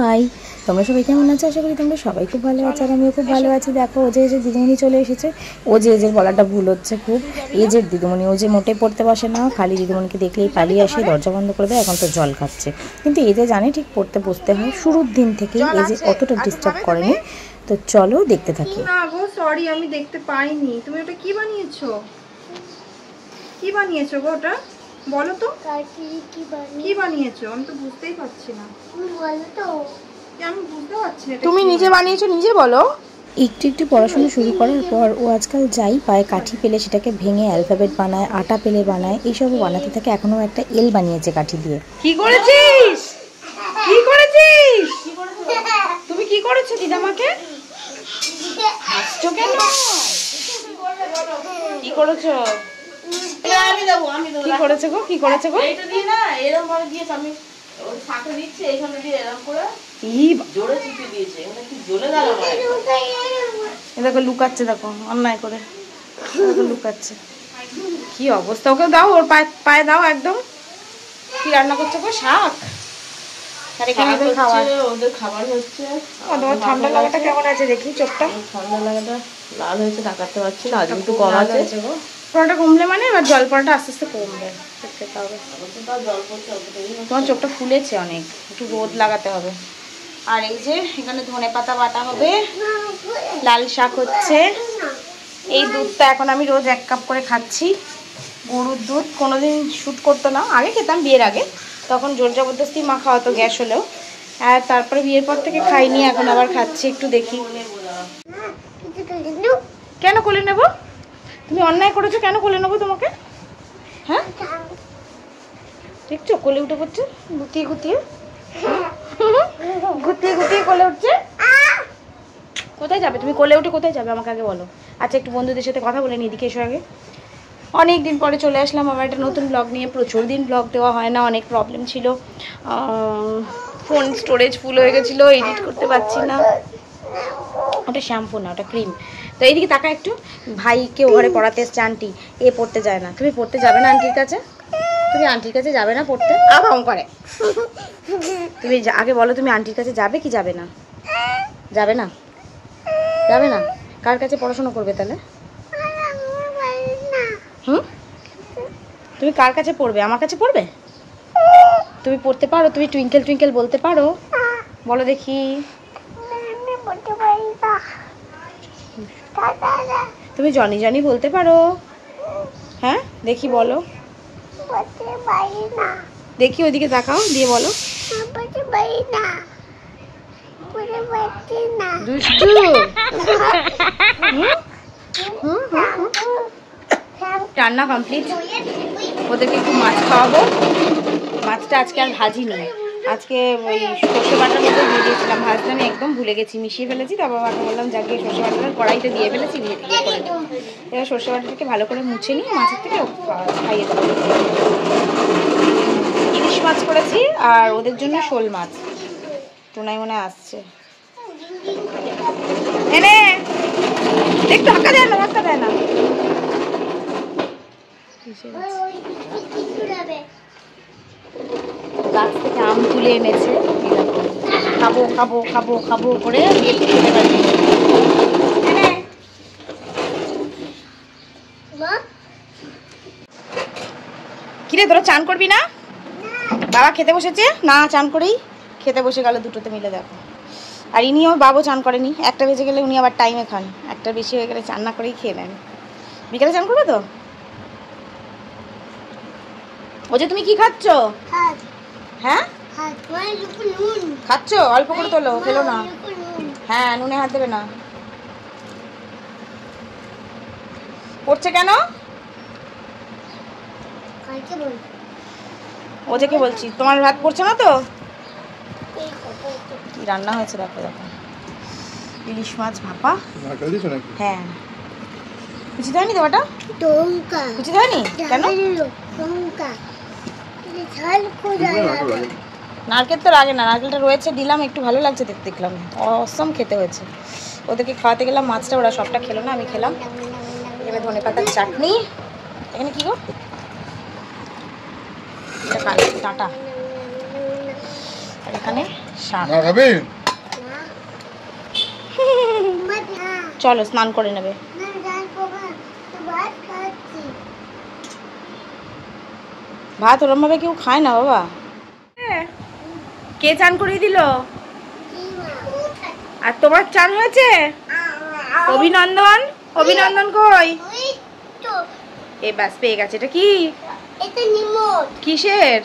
High, তোমরা সবাই কেমন আছো? আশা করি তোমরা সবাই খুব ভালো আছো, আর আমিও খুব ভালো আছি। দেখো ও যে দিদিমণি চলে এসেছে। ও যে এজের বলাটা ভুল হচ্ছে খুব। এজের দিদিমণি, ও যে মোটে পড়তে বসে না, খালি দিদিমণিকে দেখলেই পালিয়ে আসে, দরজা বন্ধ করে দেয়। এখন তো জল খাচ্ছে, কিন্তু এজে জানে ঠিক পড়তে বসতে হয়। শুরুর দিন থেকেই এজে অতটা ডিস্টার্ব করেনি। তো চলো দেখতে থাকি। না গো সরি, আমি দেখতে পাইনি। তুমি ওটা কি বানিয়েছো? কি বানিয়েছো গো ওটা? বলো তো কি বানিয়েছো? আমি তো বুঝতেই পারছি না। বলো তো, আমি বুঝতে পারছি না। তুমি নিজে বানিয়েছো, নিজে বলো। একটু একটু পড়াশোনা শুরু করার পর ও আজকাল যাই পায় কাঠি পেলে সেটাকে ভেঙে অ্যালফাবেট বানায়, আটা পেলে বানায়, এইসবও বানাতে থাকে। এখনও একটা এল বানিয়েছে কাঠি দিয়ে। কি করেছিস? কি করেছিস? তুমি কি করেছো দিদামাকে? হাসছো কেন? কি করেছো? কি করেছে গো? কি করেছে গো? এইটা দিয়ে না এরকম ভাবে দিয়েছে, আমি ওই ফাঁকে দিচ্ছে এইখানে দিয়ে এরকম করে জোরে চিপে দিয়েছে। এখানে কি জ্বলে গেল আমার। এ দেখো লুকাচ্ছে, দেখো অন্যায় করে দেখো লুকাচ্ছে। কি অবস্থা! ওকে দাও, ওর পায়ে দাও একদম। কি রান্না করছো গো? শাক? আর এখানে ওদের খাবার হচ্ছে। তোমার ঠান্ডা লাগাটা কেমন আছে দেখি? চোখটা ঠান্ডা লাগাটা লাল হয়েছে, তাকাতে পারছি না। আজ একটু কম আছে। পড়াটা কমলে মানে এবার জল পড়াটা আস্তে আস্তে কমবে, খেতে হবে। তোমার চোখটা ফুলেছে অনেক, একটু রোদ লাগাতে হবে। আর এই যে এখানে ধনেপাতা বাটা হবে, লাল শাক হচ্ছে। এই দুধটা এখন আমি রোজ 1 কাপ করে খাচ্ছি। গরুর দুধ কোনোদিন শ্যুট করতো না, আগে খেতাম বিয়ের আগে, তখন জোর জবরদস্তি মা খাওয়াতো গ্যাস হলেও। আর তারপরে বিয়ের পর থেকে খাইনি, এখন আবার খাচ্ছি। একটু দেখি। কেন কোলে নেব? তুমি অন্যায় করেছো, কেন কোলে নেবো তোমাকে? হ্যাঁ দেখছো কোলে উঠে পড়ছে, গুতিয়ে গুতিয়ে গুতিয়ে গুতিয়ে কোলে উঠছে। কোথায় যাবে তুমি? কোলে উঠে কোথায় যাবে আমাকে আগে বলো। আচ্ছা একটু বন্ধুদের সাথে কথা বলে নি, এদিকে এসো আগে। অনেক দিন পরে চলে আসলাম আবার একটা নতুন ব্লগ নিয়ে। প্রচুর দিন ব্লগ দেওয়া হয় না, অনেক প্রবলেম ছিল। ফোন স্টোরেজ ফুল হয়ে গেছিলো, এডিট করতে পারছি না। ওটা শ্যাম্পু না, ওটা ক্রিম। তো এইদিকে তাকা একটু। ভাইকে ওভারে পড়াতে এসছে আন্টি, এ পড়তে যায় না। তুমি পড়তে যাবে না আন্টির কাছে? তুমি আন্টির কাছে যাবে না পড়তে? আবার করে তুমি আগে বলো, তুমি আন্টির কাছে যাবে কি যাবে না? যাবে না? যাবে না? কার কাছে পড়াশোনা করবে তাহলে? হুম, তুমি কার কাছে পড়বে? আমার কাছে পড়বে? তুমি পড়তে পারো? তুমি টুইঙ্কেল টুইঙ্কেল বলতে পারো? বলো দেখি। তুমি জনি জনি বলতে পারো? হ্যাঁ দেখি বলো দেখি, ওইদিকে তাকাও, দিয়ে বলো। দুষ্টু। রান্না কমপ্লিট, ওদেরকে একটু মাছ খাওয়াবো। মাছটা আজকে আর ভাজিনি, আজকে ওই সর্ষে বাটার মধ্যে দিয়ে দিয়েছিলাম। ভাজতে আমি একদম ভুলে গেছি, মিশিয়ে ফেলেছি। তারপর বাটা বললাম যাকে সর্ষে বাটার কড়াইতে দিয়ে ফেলেছি, ইয়ে করে দেবো। এবার সর্ষে বাটাটাকে ভালো করে মুছে নিয়ে মাছের থেকে খাইয়ে দেবো। ইলিশ মাছ করেছি, আর ওদের জন্য শোল মাছ। টুনাই মনে আসছে, এনে দেখতে ধাক্কা দেয় না, ধাক্কা দেয় না। গাছ থেকে আম তুলে এনেছে, খাবো খাবো খাবো খাবো করে কিরে তোরা চান করবি না? বাবা খেতে বসেছে না, চান করেই খেতে বসে গেল দুটোতে মিলে। দেখো, আর ইনিও বাবু চান করেনি। 1টা বেজে গেলে উনি আবার টাইমে খান, 1টার বেশি হয়ে গেলে চান না করেই খেয়ে নেন। বিকেলে চান করবে তো? ও যে তুমি কি খাচ্ছ? হ্যাঁ খাচ্ছ? অল্প করে তোলো, খেলো না। হ্যাঁ নুনে হাত দেবে না। পড়ছে কেন? ও যে কে বলছি, তোমার ভাত পড়ছে না তো? কি রান্না হয়েছে দেখো। দেখো ইলিশ মাছ ভাপা। হ্যাঁ কুচি দেয়নি দেওয়াটা? কুচি দেয়নি কেন? নারকেল তো লাগে না, নারকেলটা রয়েছে, দিলাম একটু, ভালো লাগছে দেখতে। দেখলাম অসম খেতে হয়েছে। ওদেরকে খাওয়াতে গেলাম মাছটা, ওরা সবটা খেলো না, আমি খেলাম। এবার ধনেপাতার চাটনি। এখানে কি গো? এটা ডাঁটা। আর এখানে শাক। না খাবি? চলো স্নান করে নেবে। ভাত ওরম ভাবে কেউ খায় না বাবা। কে চান করিয়ে দিল? আর তোমার চান হয়েছে? অভিনন্দন। অভিনন্দন কই? এ ব্যাস পেয়ে গেছে। এটা কি? কিসের?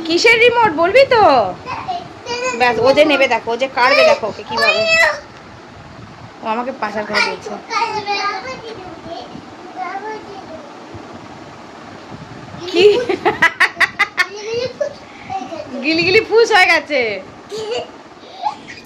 কিসের রিমোট বলবি তো? ব্যাস ও যে নেবে দেখো, ও যে কাটবে দেখো ওকে কিভাবে। ও আমাকে পাচার করে দিয়েছে। কি গিলি গিলি ফুস হয়ে গেছে।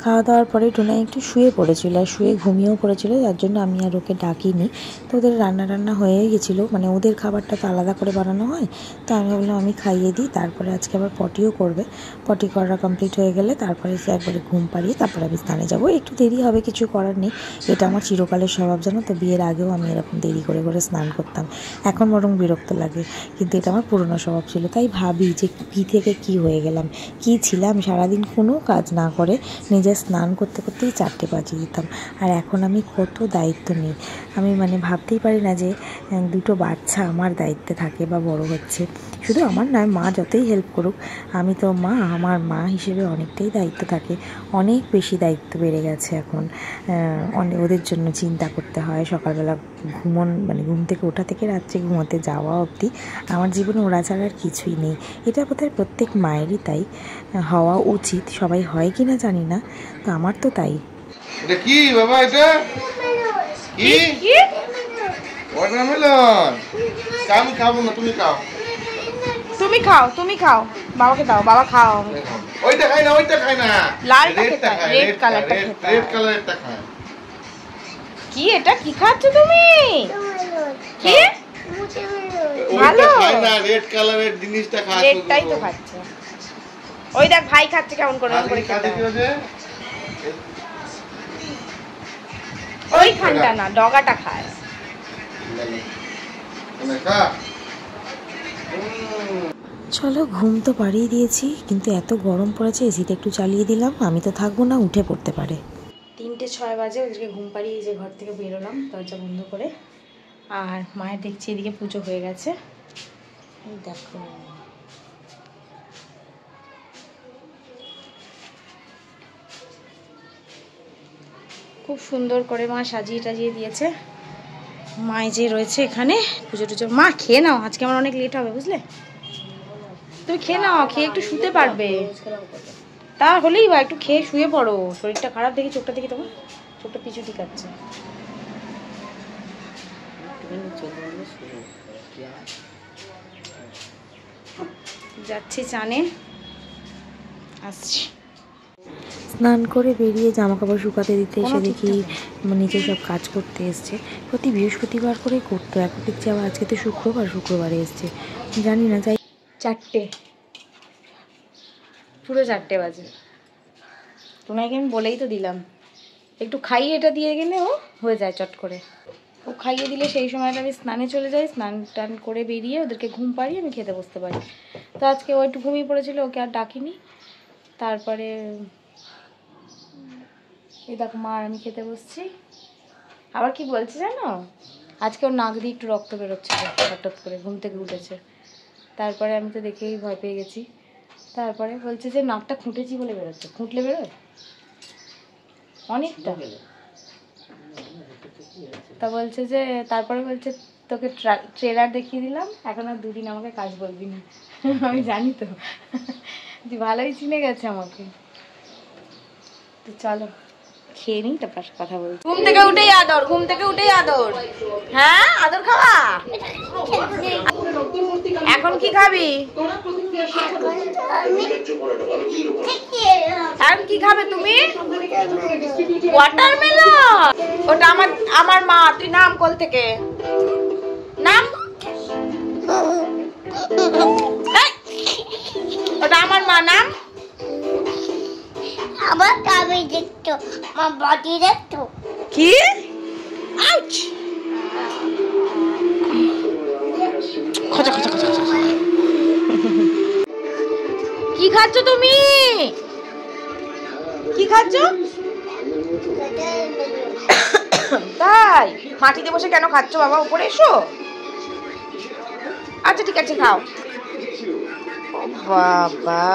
খাওয়া দাওয়ার পরে টোনা একটু শুয়ে পড়েছিল আর শুয়ে ঘুমিয়েও পড়েছিল, যার জন্য আমি আর ওকে ডাকিনি। তো ওদের রান্না হয়ে গেছিলো, মানে ওদের খাবারটা তো আলাদা করে বানানো হয়, তো আমি ভাবলাম আমি খাইয়ে দিই। তারপরে আজকে আবার পটিও করবে, পটি করা কমপ্লিট হয়ে গেলে তারপরে সে একবারে ঘুম পাড়িয়ে তারপরে আমি স্নানে যাবো। একটু দেরি হবে, কিছু করার নেই, এটা আমার চিরকালের স্বভাব জানো তো। বিয়ের আগেও আমি এরকম দেরি করে করে স্নান করতাম, এখন বরং বিরক্ত লাগে, কিন্তু এটা আমার পুরনো স্বভাব ছিল। তাই ভাবি যে কী থেকে কী হয়ে গেলাম, কী ছিলাম সারাদিন কোনো কাজ না করে নিজে স্নান করতে করতেই 4টে বাজিয়ে দিতাম। আর এখন আমি কত দায়িত্ব নিই, আমি মানে ভাবতেই পারি না যে দুটো বাচ্চা আমার দায়িত্বে থাকে বা বড় হচ্ছে। শুধু আমার নয়, মা যতই হেল্প করুক, আমি তো মা, আমার মা হিসেবে অনেকটাই দায়িত্ব থাকে, অনেক বেশি দায়িত্ব বেড়ে গেছে এখন। অনেক ওদের জন্য চিন্তা করতে হয়, সকালবেলা মানে ঘুম থেকে ওঠা থেকে রাত্রে ঘুমোতে যাওয়া অবধি আমার জীবনে ওরা ছাড়া আর কিছুই নেই। এটা বোধহয় প্রত্যেক মায়েরই তাই হওয়া উচিত, সবাই হয় কি না জানি না, তো আমার তো তাই। এটা কি বাবা? এটা কি? ওয়াটারমেলন। আমি খাবো না, তুমি খাও। তুমি খাও, তুমি খাও, বাবাকে দাও, বাবা খাও। ওইটা খাই না, ওইটা খাই না, লালটা রেডটা খেতে, খাই, রেড কালারটা খেতে। রেড কালারটা খাই। কি এটা কি খাচ্ছ তুমি? কি? ওইটা খাই না, রেড কালারের জিনিসটা খাচ্ছ। রেডটাই তো খাচ্ছে। ওই দেখ ভাই খাচ্ছে কেমন করে করে খেতে। ওই খানটা না, ডগাটা খায়। চলো, ঘুম তো পাড়িয়ে দিয়েছি, কিন্তু এত গরম পড়েছে, এসিটা একটু চালিয়ে দিলাম, আমি তো থাকবো না, উঠে পড়তে পারে। 3:06 বাজে, ওদেরকে ঘুম পাড়িয়ে যে ঘর থেকে বেরোলাম দরজা বন্ধ করে। আর মায়ের দেখছি এদিকে পুজো হয়ে গেছে, দেখো। খুব সুন্দর করে মা সাজিয়ে টাজিয়ে দিয়েছে। মায় যে রয়েছে এখানে পুজো টুজো। মা খেয়ে নাও, আজকে আমার অনেক লেট হবে বুঝলে। তুমি খেয়ে নাও, খেয়ে একটু শুতে পারবে। তা হলেই বা একটু খেয়ে শুয়ে পড়ো, শরীরটা খারাপ দেখি, চোখটা দেখি তোমার, চোখটা পিছু টিকাচ্ছে। যাচ্ছি চানে, আসছি। স্নান করে বেরিয়ে জামা কাপড় শুকাতে দিতে এসে দেখি নিচে সব কাজ করতে এসছে। প্রতি বৃহস্পতিবার করেই করতো, এখন দেখছি আবার আজকে তো শুক্রবারে এসছে, জানি না। যাই 4টে, পুরো 4টে বাজে। তোমাকে আমি বলেই তো দিলাম একটু খাইয়ে এটা দিয়ে গেলে ও হয়ে যায় চট করে। ও খাইয়ে দিলে সেই সময়টা আমি স্নানে চলে যাই, স্নান টান করে বেরিয়ে ওদেরকে ঘুম পাড়িয়ে আমি খেতে বসতে পারি। তো আজকে ও একটু ঘুমিয়ে পড়েছিল, ওকে আর ডাকিনি। তারপরে এই দেখো মা আর আমি খেতে বসছি। আবার কি বলছে জানো, আজকে ওর নাক দিয়ে একটু রক্ত বেরোচ্ছিল হঠাৎ করে, ঘুম থেকে উঠেছে। তারপরে আমি তো দেখেই ভয় পেয়ে গেছি। তারপরে বলছে যে নাকটা খুঁটেছি বলে বেরোচ্ছে। খুঁটলে বেরোয় অনেকটা। তা বলছে যে, তারপরে বলছে তোকে ট্রেলার দেখিয়ে দিলাম, এখন আর 2 দিন আমাকে কাজ বলবি না। আমি জানি তো, যে ভালোই চিনে গেছে আমাকে। তো চলো খেয়ে নিই, তারপর কথা বলছি। ঘুম থেকে উঠেই আদর, ঘুম থেকে উঠেই আদর। হ্যাঁ আদর খাওয়া। এখন কি খাবি? এখন কি খাবে তুমি? ওয়াটারমেলন। ওটা আমার মা। তুই নাম কোল থেকে নাম। ওটা আমার মা, নাম। আবার কাবে দেখতো, মা বডি দেখতো। কি? আউচ! খচা খচা খচা খচা। খাচ্ছ তুমি? কি খাচ্ছ? তাই মাটিতে বসে কেন খাচ্ছ বাবা? উপরে এসো। আচ্ছা ঠিক আছে খাও। বাবা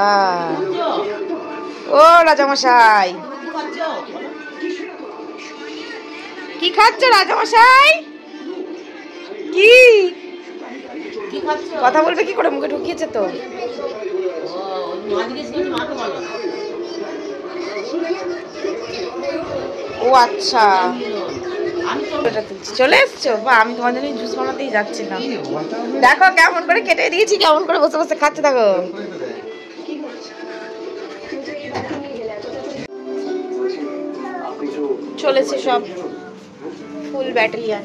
ও রাজামশাই, কি খাচ্ছ রাজামশাই? কি কথা বলবে কি করে? মুখে ঢুকিয়েছে তো। ও আচ্ছা, চলে এসছো? বা আমি তোমার জন্য জুস বানাতেই যাচ্ছিলাম। দেখো কেমন করে কেটে দিয়েছি, কেমন করে বসে বসে খাচ্ছে দেখো। চলেছে সব ফুল ব্যাটালিয়ান।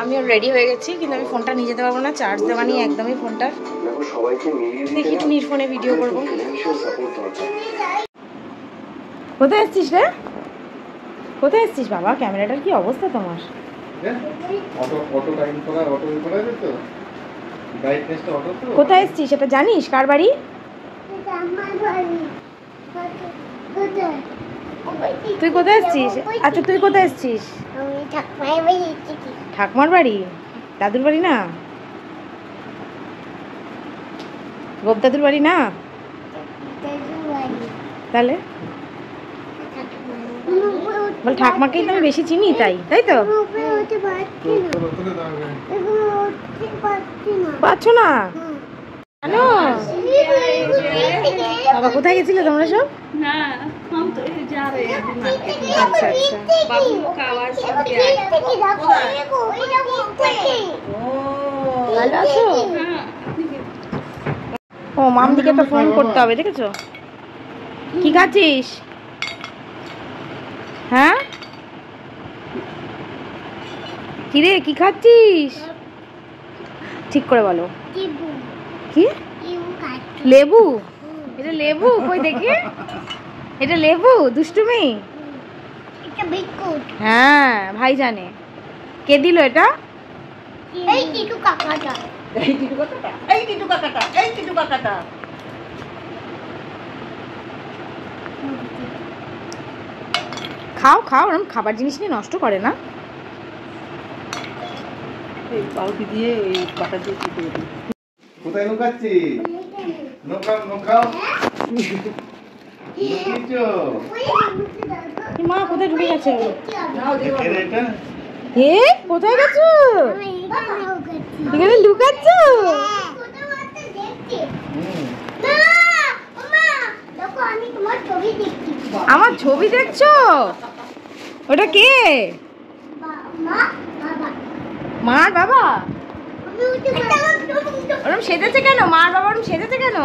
আমিও রেডি হয়ে গেছি, কিন্তু আমি ফোনটা নিয়ে যেতে পারবো না, চার্জ দেওয়া নিয়ে একদমই ফোনটা। দেখি একটু নির্ফোনে ভিডিও করবো। কোথায় এসছিস রে? কোথায় এসছিস বাবা? ক্যামেরাটার কি অবস্থা তোমার? কোথায় এসছিস সেটা জানিস? কার বাড়ি? তুই কোথায় এসছিস? আচ্ছা তুই কোথায় এসছিস? ঠাকুমার বাড়ি? দাদুর বাড়ি না? গোপ দাদুর বাড়ি না? তাহলে বল ঠাকুমাকেই তো আমি বেশি চিনি, তাই তাই তো? পাচ্ছো না কেন? বাবা কোথায় গেছিলে তোমরা সব? আচ্ছা আচ্ছা, ভালো আছো? ও মাম দিকে একটা ফোন করতে হবে, দেখেছো? কি খাচ্ছিস? হ্যাঁ কিরে কি খাচ্ছিস? ঠিক করে বলো। কি লেবু? এটা লেবু? কই দেখি, এটা লেবু? দুষ্টুমি। হ্যাঁ ভাই জানে। কে দিল এটা? এই টিটু কাকাটা। এই টিটু কাকাটা, এই টিটু কাকাটা, এই টিটু কাকাটা। খাও খাও, ওরকম খাবার জিনিস নিয়ে নষ্ট করে না। এই পাউটি দিয়ে এই বাটা দিয়ে চিপে দিই। কোথায় লুকাচ্ছি? লুকাও লুকাও। মা কোথায় ঢুকে গেছে? এটা এ কোথায় গেছো? এখানে লুকাচ্ছ? আমার ছবি দেখছো? ওটা কে? মার বাবা? ওরম সেজেছে কেন? মার বাবা ওরম সেজেছে কেন?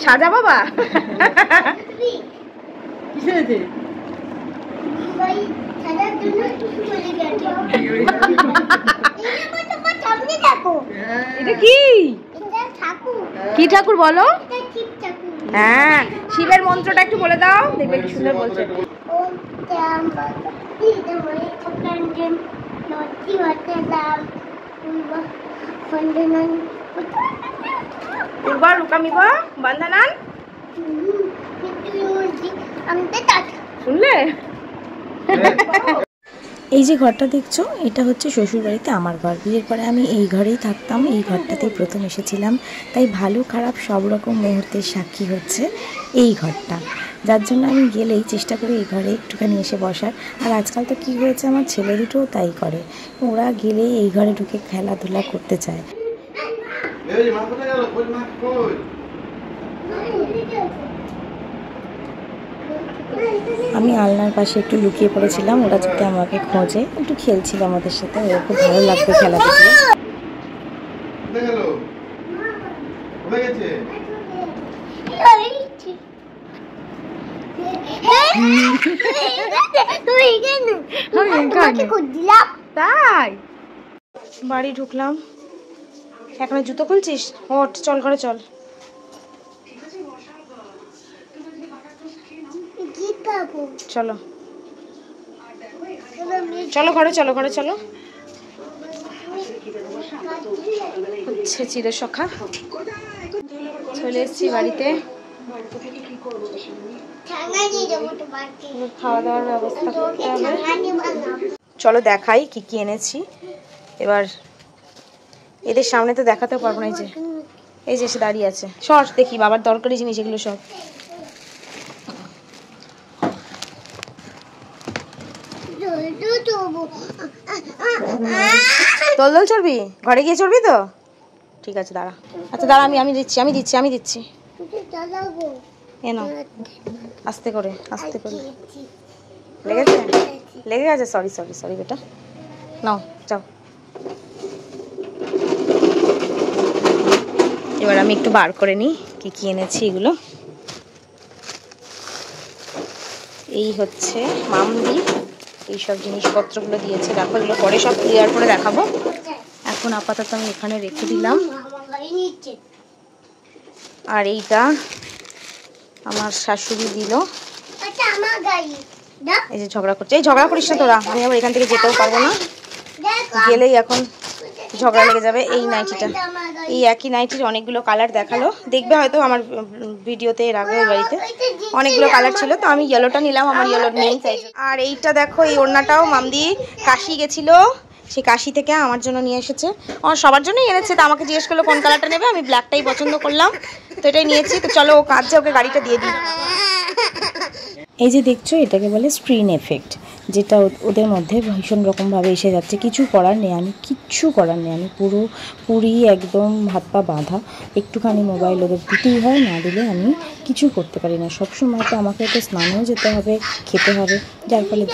সাজা বাবা? কিসের? এটা কি? কি ঠাকুর বলো? হ্যাঁ শিবের মন্ত্রটা একটু বলে দাও, দেখবে কি সুন্দর বলছে। পূর্বা লুকামিবা বন্দনান শুনলে? এই যে ঘরটা দেখছো, এটা হচ্ছে শ্বশুরবাড়িতে আমার ঘর। বিয়ের পরে আমি এই ঘরেই থাকতাম, এই ঘরটাতেই প্রথম এসেছিলাম, তাই ভালো খারাপ সব রকম মুহূর্তের সাক্ষী হচ্ছে এই ঘরটা, যার জন্য আমি গেলেই চেষ্টা করি এই ঘরে একটুখানি এসে বসার। আর আজকাল তো কী হয়েছে, আমার ছেলে দুটোও তাই করে, ওরা গেলেই এই ঘরে ঢুকে খেলাধুলা করতে চায়। এই মা কোথায় গেল? কই মা কই? আমি আলনার পাশে একটু লুকিয়ে পড়েছিলাম, ওরা যাতে আমাকে খোঁজে, একটু খেলছিলাম ওদের সাথে, ওদের খুব ভালো লাগবে খেলা দেখলে। কোথায় গেল? কোথায় গেছে? তাই বাড়ি ঢুকলাম, এখন জুতো খুলছিস? ওঠ চল ঘরে চল। চলো চলো ঘরে চলো, ঘরে চলো। হচ্ছে চিরসখা। চলে এসেছি বাড়িতে, খাওয়া দাওয়ার ব্যবস্থা করতে হবে। চলো দেখাই কি কি এনেছি এবার। এদের সামনে তো দেখাতেও পারবো না। এই যে এসে দাঁড়িয়ে আছে। সর দেখি বাবার দরকারি জিনিস এগুলো সব। দোল দোল চড়বি? ঘরে গিয়ে চড়বি তো? ঠিক আছে দাঁড়া। আচ্ছা দাঁড়া, আমি দিচ্ছি। এ নাও, আস্তে করে লেগে গেছে। সরি বেটা, নাও যাও। এবার আমি একটু বার করে নিই কি কি এনেছি এগুলো। এই হচ্ছে মামদি এইসব জিনিসপত্রগুলো দিয়েছে। দেখো এগুলো পরে সব ক্লিয়ার করে দেখাবো। এখন আপাতত আমি এখানে রেখে দিলাম। আর এইটা আমার শাশুড়ি দিল। এই যে ঝগড়া করছে, এই ঝগড়া করিস না তোরা, আমি আবার এখান থেকে যেতেও পারবো না, গেলেই এখন ঝগড়া লেগে যাবে। এই নাইটিটা, এই একই নাইটির অনেকগুলো কালার দেখালো, দেখবে হয়তো আমার ভিডিওতে এর আগে ওই বাড়িতে অনেকগুলো কালার ছিল, তো আমি ইয়েলোটা নিলাম, আমার ইয়েলো নেই তাই। আর এইটা দেখো, এই ওড়নাটাও মামদি কাশি গেছিল, সেই কাশি থেকে আমার জন্য নিয়ে এসেছে। আমার সবার জন্যই এনেছে, তো আমাকে জিজ্ঞেস করলো কোন কালারটা নেবে, আমি ব্ল্যাকটাই পছন্দ করলাম, তো এটাই নিয়েছি। তো চলো ও কাঁদছে, ওকে গাড়িটা দিয়ে দিই। এই যে দেখছো, এটাকে বলে স্ক্রিন এফেক্ট, যেটা ওদের মধ্যে ভীষণ রকমভাবে এসে যাচ্ছে। কিচ্ছু করার নেই, আমি পুরোপুরি একদম হাত পা বাঁধা। একটুখানি মোবাইল ওদের দিতেই হয়, না দিলে আমি কিছু করতে পারি না। সবসময় তো আমাকে তো স্নানেও যেতে হবে, খেতে হবে, যার ফলে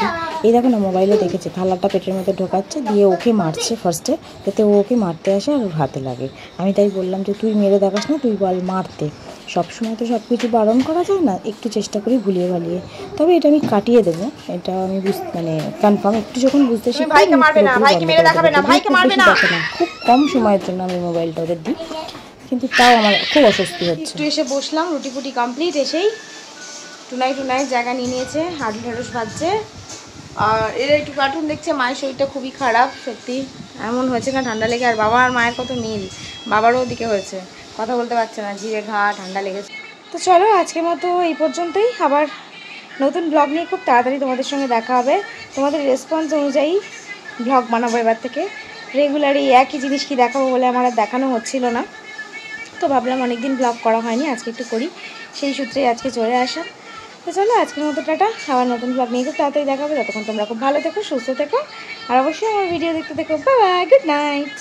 এই দেখো না, মোবাইলে দেখেছে থালাটা পেটের মধ্যে ঢোকাচ্ছে, দিয়ে ওকে মারছে ফার্স্টে, যাতে ও ওকে মারতে আসে আর ওর হাতে লাগে। আমি তাই বললাম যে তুই মেরে দেখাস না, তুই বল মারতে। সবসময় তো সব কিছু বারণ করা যায় না, একটু চেষ্টা করি ভুলিয়ে ভালিয়ে। তবে এটা আমি কাটিয়ে দেবো, এটা আমি মানে কনফার্ম। একটু যখন বুঝতে শিখি, খুব কম সময়ের জন্য আমি মোবাইলটা ওদের দিই, কিন্তু তাও আমার খুব অস্বস্তি হচ্ছে। একটু এসে বসলাম, রুটি ফুটি কমপ্লিট, এসেই টুনাই জায়গা নিয়ে নিয়েছে, ঢাড়ুস ভাজছে, আর এরা একটু কার্টুন দেখছে। মায়ের শরীরটা খুবই খারাপ, সত্যি এমন হয়েছে না ঠান্ডা লেগে। আর বাবা আর মায়ের কত মিল, বাবারও ওদিকে হয়েছে, কথা বলতে পারছে না, জিভে ঘা, ঠান্ডা লেগেছে। তো চলো আজকের মতো এই পর্যন্তই, আবার নতুন ব্লগ নিয়ে খুব তাড়াতাড়ি তোমাদের সঙ্গে দেখা হবে। তোমাদের রেসপন্স অনুযায়ী ব্লগ বানাবো এবার থেকে। রেগুলারই একই জিনিস কি দেখাবো বলে আমার আর দেখানো হচ্ছিল না, তো ভাবলাম অনেকদিন ব্লগ করা হয়নি, আজকে একটু করি, সেই সূত্রেই আজকে চলে আসা। তো চলো আজকের মতো টাটা, আবার নতুন ব্লগ নিয়ে খুব তাড়াতাড়ি দেখাবো। ততক্ষণ তোমরা খুব ভালো থেকো, সুস্থ থেকো, আর অবশ্যই আমার ভিডিও দেখতে থেকো। Bye bye, good night.